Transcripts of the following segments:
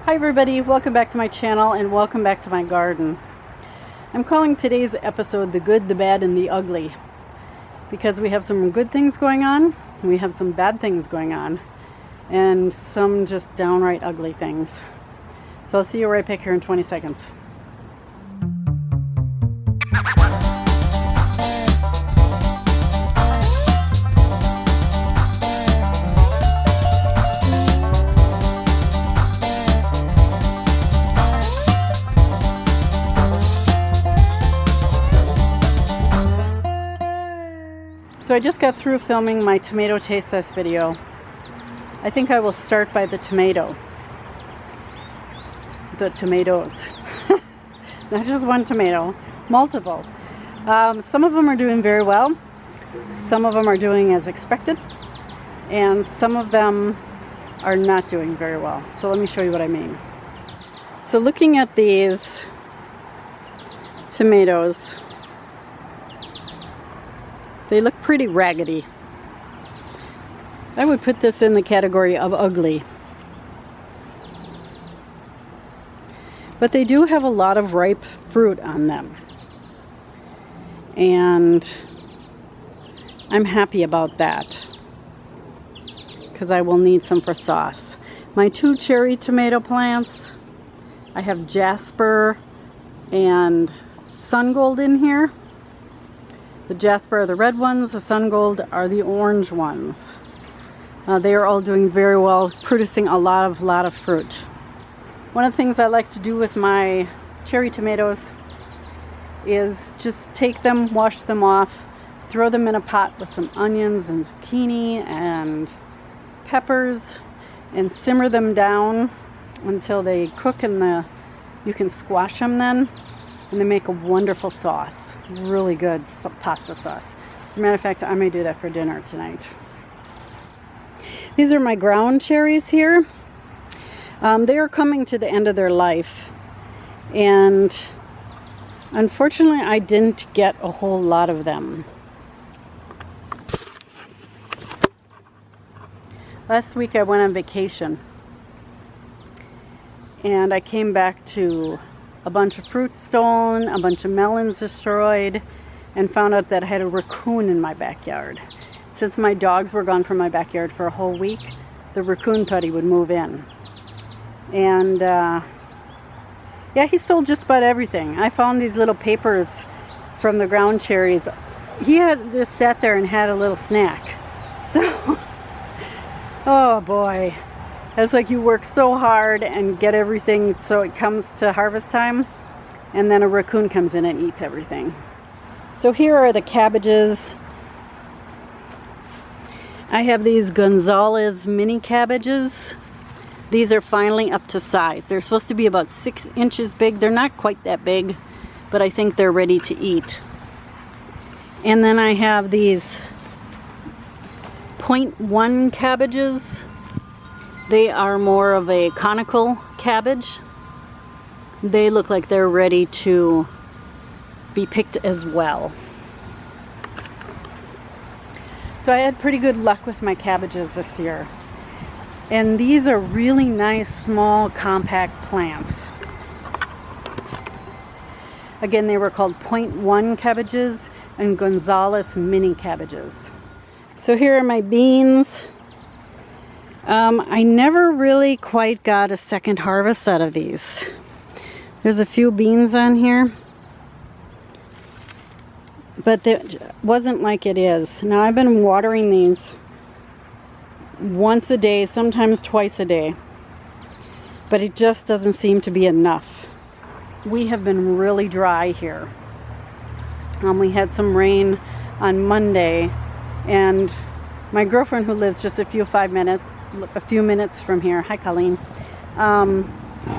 Hi everybody, welcome back to my channel and welcome back to my garden. I'm calling today's episode The Good, the Bad, and the Ugly because we have some good things going on, we have some bad things going on, and some just downright ugly things. So I'll see you right back here in 20 seconds. So I just got through filming my tomato taste test video. I think I will start by the tomatoes. Not just one tomato, multiple. Some of them are doing very well. Some of them are doing as expected. And some of them are not doing very well. So let me show you what I mean. So looking at these tomatoes, they look pretty raggedy. I would put this in the category of ugly. But they do have a lot of ripe fruit on them. And I'm happy about that, because I will need some for sauce. My two cherry tomato plants, I have Jasper and Sun Gold in here. The Jasper are the red ones, the Sun Gold are the orange ones. They are all doing very well, producing a lot of fruit. One of the things I like to do with my cherry tomatoes is just take them, wash them off, throw them in a pot with some onions and zucchini and peppers, and simmer them down until they cook, and you can squash them then, and they make a wonderful sauce. Really good pasta sauce. As a matter of fact, I may do that for dinner tonight. These are my ground cherries here. They are coming to the end of their life, and unfortunately I didn't get a whole lot of them. Last week I went on vacation and I came back to a bunch of fruit stolen, a bunch of melons destroyed, and found out that I had a raccoon in my backyard. Since my dogs were gone from my backyard for a whole week, the raccoon thought he would move in. And yeah, he stole just about everything. I found these little papers from the ground cherries. He had just sat there and had a little snack. So, oh boy. It's like you work so hard and get everything so it comes to harvest time, and then a raccoon comes in and eats everything. So here are the cabbages. I have these Gonzalez mini cabbages. These are finally up to size. They're supposed to be about 6 inches big. They're not quite that big, but I think they're ready to eat. And then I have these 0.1 cabbages. They are more of a conical cabbage. They look like they're ready to be picked as well. So I had pretty good luck with my cabbages this year. And these are really nice, small, compact plants. Again, they were called 0.1 cabbages and Gonzalez mini cabbages. So here are my beans. I never really quite got a second harvest out of these. There's a few beans on here, but it wasn't like it is. Now I've been watering these once a day, sometimes twice a day, but it just doesn't seem to be enough. We have been really dry here. We had some rain on Monday, and my girlfriend, who lives just a few minutes from here, hi Colleen,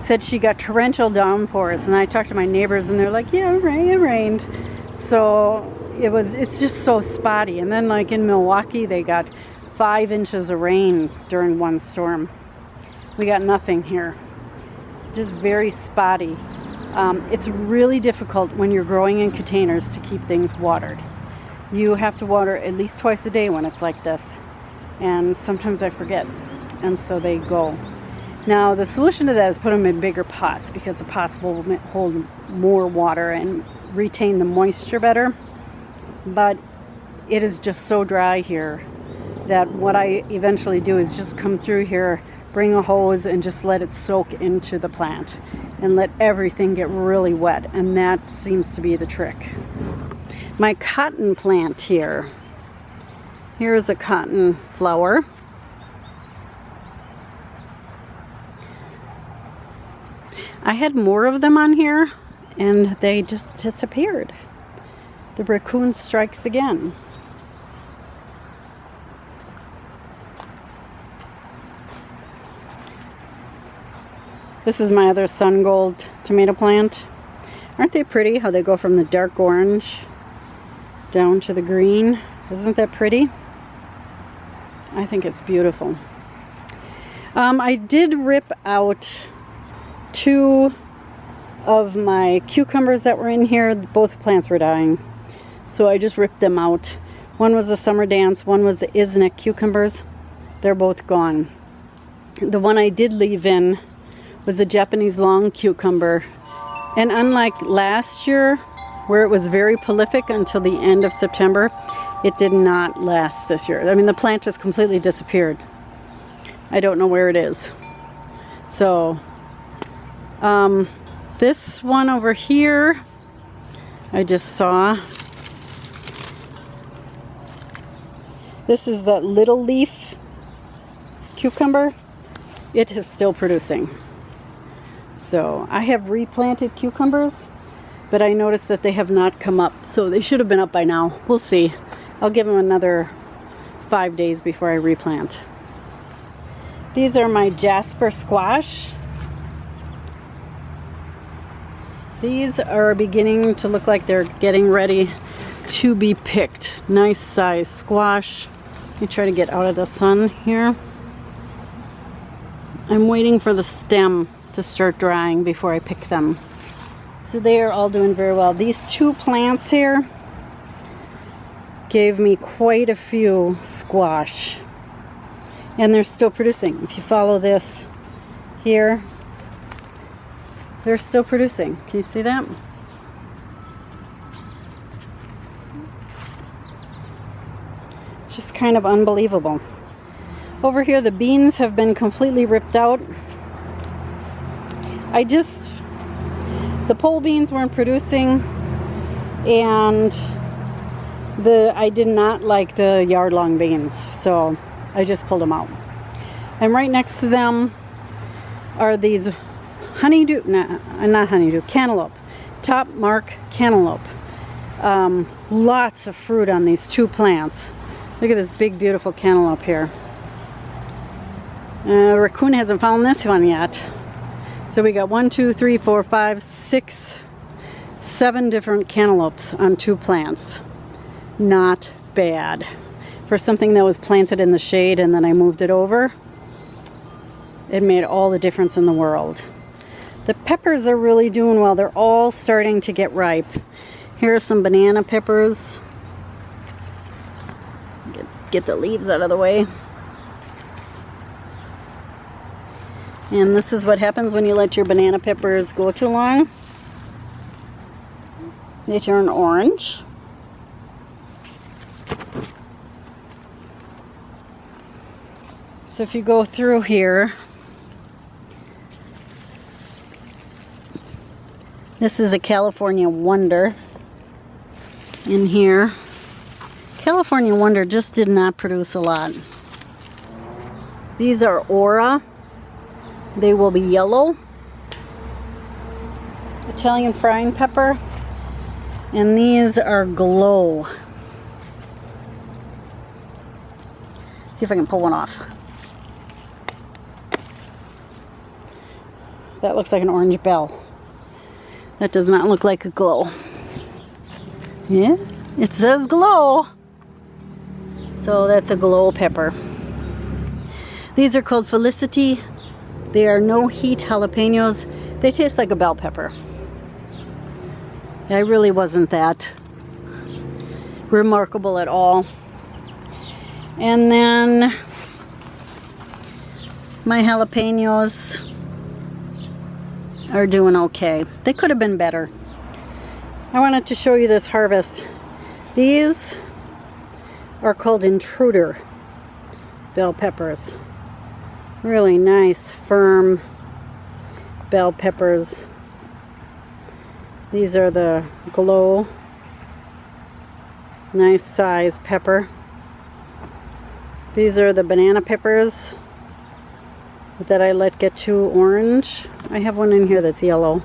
said she got torrential downpours, and I talked to my neighbors and they're like, yeah, it rained. So it's just so spotty. And then like in Milwaukee, they got 5 inches of rain during one storm. We got nothing here, just very spotty. It's really difficult when you're growing in containers to keep things watered. You have to water at least twice a day when it's like this, and sometimes I forget, and so they go. Now the solution to that is put them in bigger pots, because the pots will hold more water and retain the moisture better. But it is just so dry here that what I eventually do is just come through here, bring a hose, and just let it soak into the plant and let everything get really wet, and that seems to be the trick. My cotton plant here. Here's a cotton flower. I had more of them on here and they just disappeared. The raccoon strikes again. This is my other sun gold tomato plant. Aren't they pretty how they go from the dark orange down to the green? Isn't that pretty? I think it's beautiful. I did rip out 2 of my cucumbers that were in here. Both plants were dying, so I just ripped them out. One was the Summer Dance, one was the Isnick cucumbers. They're both gone. The one I did leave in was a Japanese long cucumber, and unlike last year where it was very prolific until the end of September, it did not last this year. I mean, the plant just completely disappeared. I don't know where it is. So this one over here I just saw. This is the little leaf cucumber. It is still producing. So I have replanted cucumbers, but I noticed that they have not come up, so they should have been up by now. We'll see. I'll give them another 5 days before I replant. These are my Jasper Squash. These are beginning to look like they're getting ready to be picked. Nice size squash. Let me try to get out of the sun here. I'm waiting for the stem to start drying before I pick them. So they are all doing very well. These 2 plants here gave me quite a few squash, and they're still producing. If you follow this here, they're still producing. Can you see that? It's just kind of unbelievable. Over here the beans have been completely ripped out. The pole beans weren't producing, and I did not like the yard long beans, so I just pulled them out. And right next to them are these honeydew, not honeydew, cantaloupe, top mark cantaloupe. Lots of fruit on these 2 plants. Look at this big beautiful cantaloupe here. Raccoon hasn't found this one yet. So we got 1, 2, 3, 4, 5, 6, 7 different cantaloupes on 2 plants. Not bad. For something that was planted in the shade and then I moved it over, it made all the difference in the world. The peppers are really doing well. They're all starting to get ripe. Here are some banana peppers. Get the leaves out of the way. And this is what happens when you let your banana peppers go too long. They turn orange. So if you go through here, this is a California Wonder in here. California Wonder just did not produce a lot. These are Aura. They will be yellow. Italian frying pepper. And these are Glow. See if I can pull one off. That looks like an orange bell. That does not look like a Glow. Yeah, it says Glow. So that's a Glow pepper. These are called Felicity. They are no heat jalapenos. They taste like a bell pepper. I really wasn't that remarkable at all. And then My jalapenos are doing okay. They could have been better. I wanted to show you this harvest. These are called intruder bell peppers. Really nice, firm bell peppers. These are the glow. Nice size pepper. These are the banana peppers that I let get too orange. I have one in here that's yellow.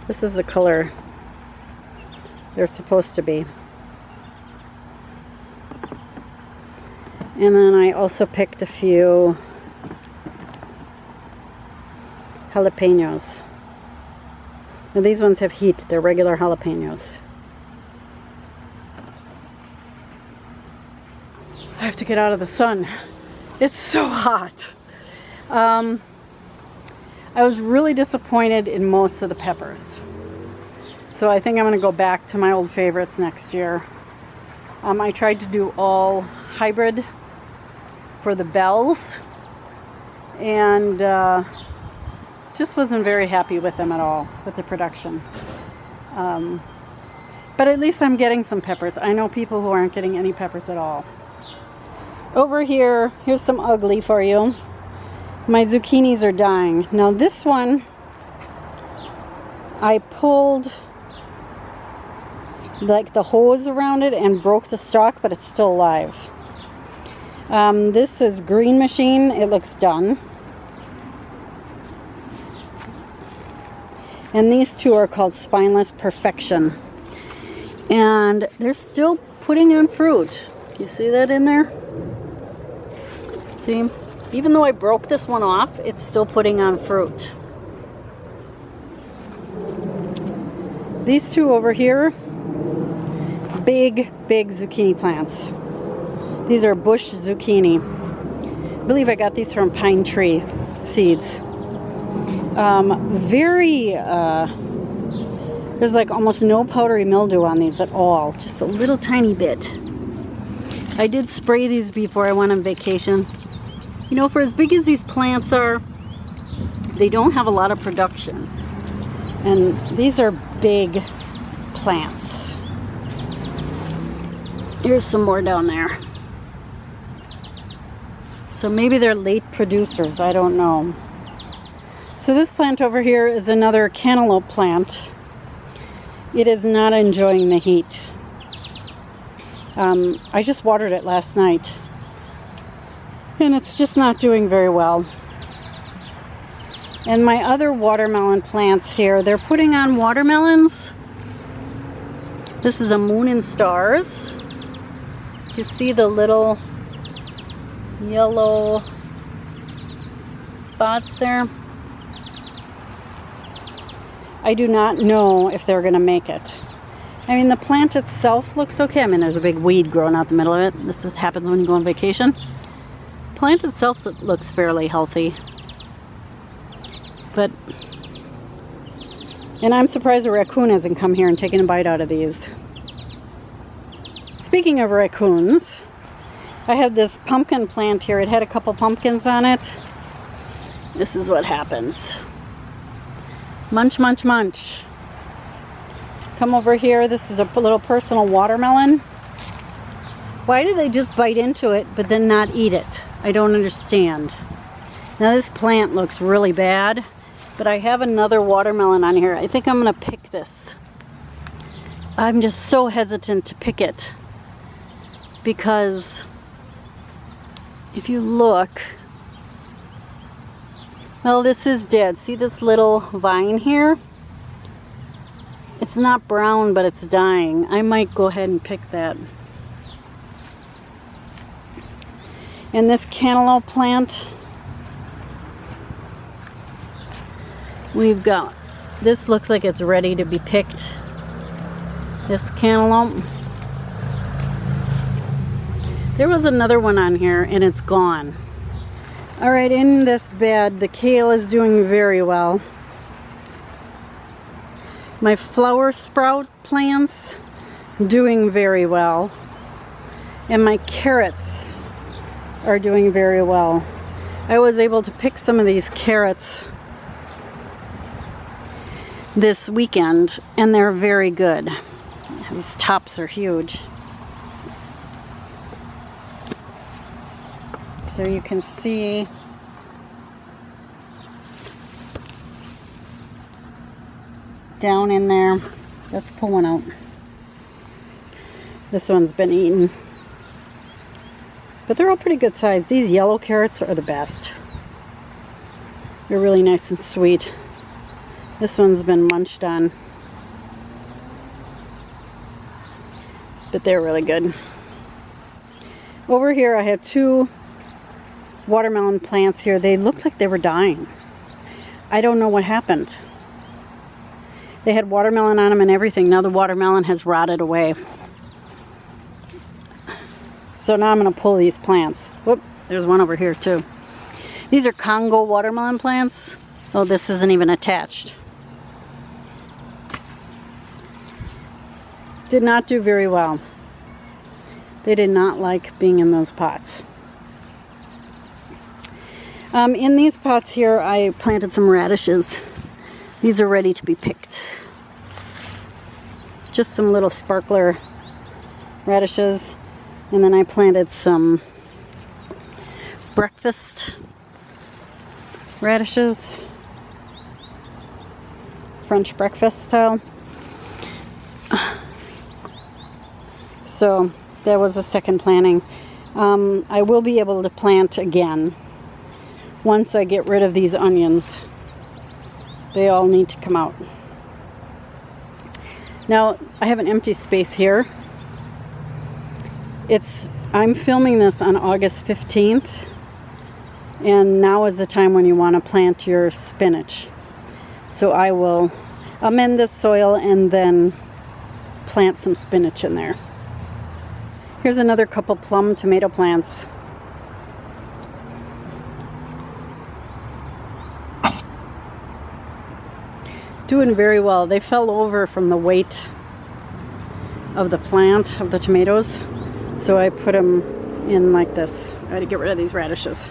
This is the color they're supposed to be. And then I also picked a few jalapenos. Now these ones have heat. They're regular jalapenos. I have to get out of the sun. It's so hot. I was really disappointed in most of the peppers. So I think I'm going to go back to my old favorites next year. I tried to do all hybrid for the bells, and just wasn't very happy with them at all, with the production. But at least I'm getting some peppers. I know people who aren't getting any peppers at all. Over here, here's some ugly for you. My zucchinis are dying. Now this one, I pulled like the hose around it and broke the stalk, but it's still alive. This is Green Machine. It looks done. And these two are called Spineless Perfection. And they're still putting on fruit. You see that in there? See? Even though I broke this one off, it's still putting on fruit. These two over here, big zucchini plants. These are bush zucchini. I believe I got these from pine tree seeds. There's like almost no powdery mildew on these at all. Just a little tiny bit. I did spray these before I went on vacation. You know, for as big as these plants are, they don't have a lot of production. And these are big plants. Here's some more down there. So maybe they're late producers, I don't know. So this plant over here is another cantaloupe plant. It is not enjoying the heat. I just watered it last night. And it's just not doing very well. And my other watermelon plants here, they're putting on watermelons. This is a Moon and Stars. You see the little yellow spots there? I do not know if they're gonna make it. I mean, the plant itself looks okay. I mean, there's a big weed growing out the middle of it. That's what happens when you go on vacation. Plant itself looks fairly healthy. But, and I'm surprised a raccoon hasn't come here and taken a bite out of these. Speaking of raccoons, I have this pumpkin plant here. It had a couple pumpkins on it. This is what happens. Munch, munch, munch. Come over here. This is a little personal watermelon. Why do they just bite into it but then not eat it? I don't understand. Now this plant looks really bad, but I have another watermelon on here. I think I'm gonna pick this. I'm just so hesitant to pick it because if you look, well, this is dead. See this little vine here? It's not brown, but it's dying. I might go ahead and pick that. And this cantaloupe plant, we've got, this looks like it's ready to be picked. This cantaloupe. There was another one on here and it's gone. All right, in this bed, the kale is doing very well. My flower sprout plants doing very well. And my carrots are doing very well. I was able to pick some of these carrots this weekend, and they're very good. These tops are huge. So you can see down in there. Let's pull one out. This one's been eaten. But they're all pretty good size. These yellow carrots are the best. They're really nice and sweet. This one's been munched on. But they're really good. Over here I have 2 watermelon plants here. They look like they were dying. I don't know what happened. They had watermelon on them and everything. Now the watermelon has rotted away. So now I'm going to pull these plants. Whoop, there's one over here too. These are Congo watermelon plants. Oh, this isn't even attached. Did not do very well. They did not like being in those pots. In these pots here, I planted some radishes. These are ready to be picked. Just some little sparkler radishes. And then I planted some breakfast radishes. French breakfast style. So that was a second planting. I will be able to plant again once I get rid of these onions. They all need to come out. Now I have an empty space here. I'm filming this on August 15th, and now is the time when you want to plant your spinach. So I will amend this soil and then plant some spinach in there. Here's another couple plum tomato plants. Doing very well. They fell over from the weight of the plant, of the tomatoes. So I put them in like this. I had to get rid of these radishes.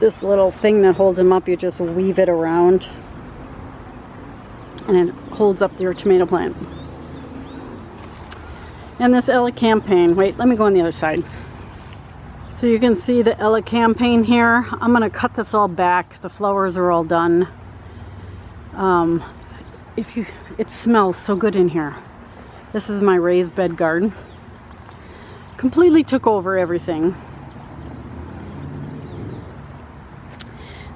This little thing that holds them up, you just weave it around and it holds up your tomato plant. And this elecampane, wait, let me go on the other side. So you can see the elecampane here. I'm gonna cut this all back. The flowers are all done. It smells so good in here. This is my raised bed garden. Completely took over everything.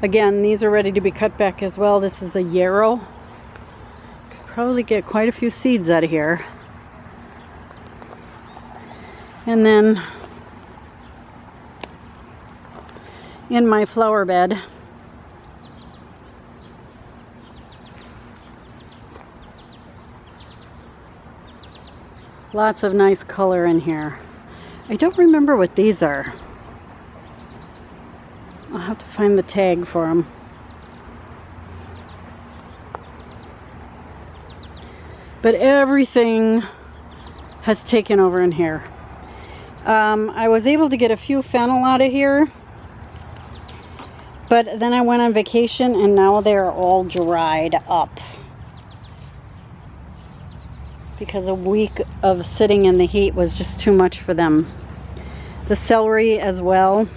Again, these are ready to be cut back as well. This is the yarrow. Could probably get quite a few seeds out of here. And then in my flower bed, lots of nice color in here. I don't remember what these are. I'll have to find the tag for them. But everything has taken over in here. I was able to get a few fennel out of here, but then I went on vacation and now they're all dried up. Because a week of sitting in the heat was just too much for them. The celery as well.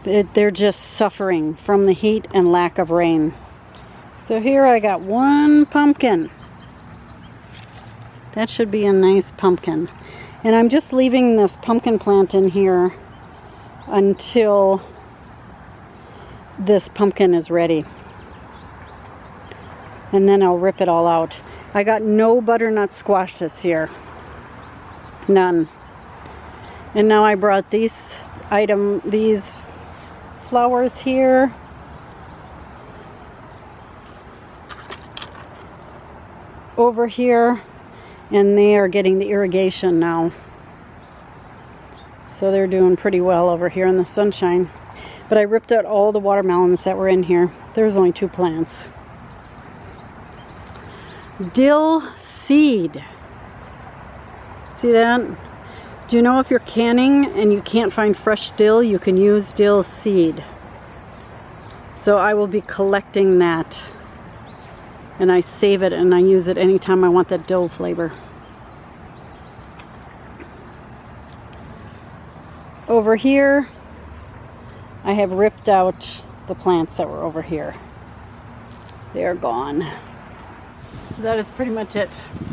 They're just suffering from the heat and lack of rain. So here I got one pumpkin. That should be a nice pumpkin. And I'm just leaving this pumpkin plant in here until this pumpkin is ready. And then I'll rip it all out. I got no butternut squash this year. None. And now I brought these flowers here. Over here, and they are getting the irrigation now. So they're doing pretty well over here in the sunshine. But I ripped out all the watermelons that were in here. There was only 2 plants. Dill seed. See that? Do you know if you're canning and you can't find fresh dill, you can use dill seed. So I will be collecting that, and I save it and I use it anytime I want that dill flavor. Over here, I have ripped out the plants that were over here. They are gone. So that is pretty much it.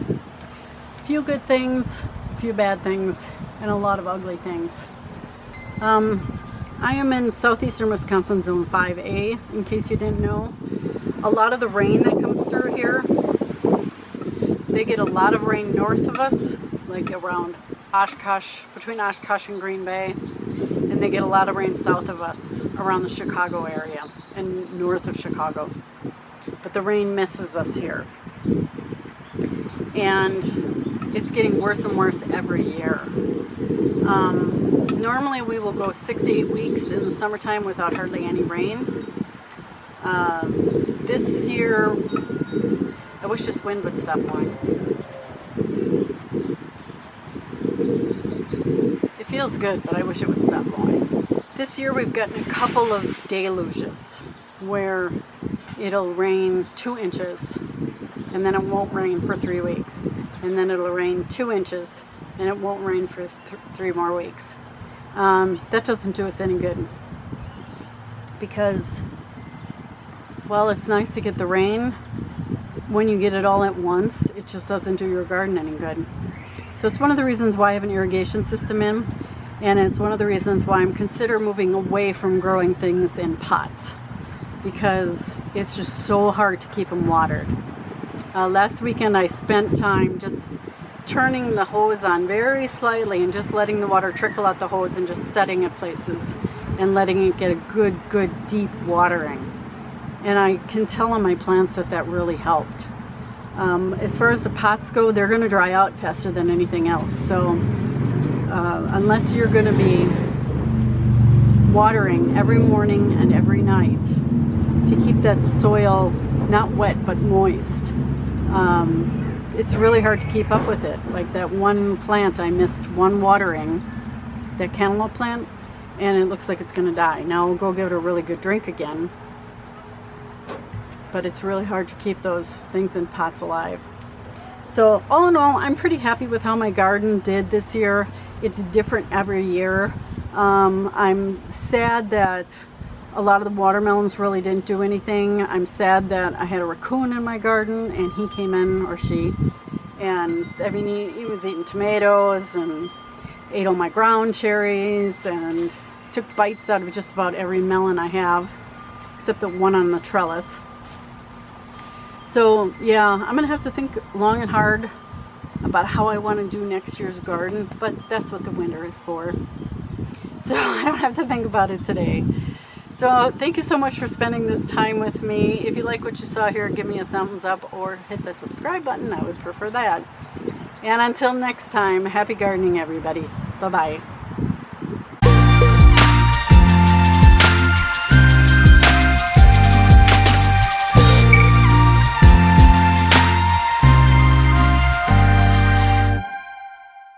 A few good things, a few bad things, and a lot of ugly things. I am in Southeastern Wisconsin Zone 5A, in case you didn't know. A lot of the rain that comes through here, they get a lot of rain north of us, like around Oshkosh, between Oshkosh and Green Bay, and they get a lot of rain south of us, around the Chicago area and north of Chicago. But the rain misses us here. And it's getting worse and worse every year. Normally we will go 6 to 8 weeks in the summertime without hardly any rain. This year, I wish this wind would stop blowing. It feels good, but I wish it would stop blowing. This year we've gotten a couple of deluges where it'll rain 2 inches and then it won't rain for 3 weeks. And then it'll rain 2 inches and it won't rain for 3 more weeks. That doesn't do us any good, because while it's nice to get the rain, when you get it all at once, it just doesn't do your garden any good. So it's one of the reasons why I have an irrigation system in, and it's one of the reasons why I'm considering moving away from growing things in pots, because it's just so hard to keep them watered. Last weekend I spent time just turning the hose on very slightly and just letting the water trickle out the hose and just setting it places and letting it get a good deep watering. And I can tell on my plants that that really helped. As far as the pots go, they're going to dry out faster than anything else. So unless you're going to be watering every morning and every night to keep that soil not wet but moist, it's really hard to keep up with it. Like that one plant, I missed one watering, that cantaloupe plant, and it looks like it's going to die. Now I'll go give it a really good drink again, but it's really hard to keep those things in pots alive. So all in all, I'm pretty happy with how my garden did this year. It's different every year. I'm sad that a lot of the watermelons really didn't do anything. I'm sad that I had a raccoon in my garden and he came in, or she, and I mean he was eating tomatoes and ate all my ground cherries and took bites out of just about every melon I have, except the one on the trellis. So yeah, I'm gonna have to think long and hard about how I want to do next year's garden, but that's what the winter is for. So I don't have to think about it today. So thank you so much for spending this time with me. If you like what you saw here, give me a thumbs up or hit that subscribe button. I would prefer that. And until next time, happy gardening, everybody. Bye-bye.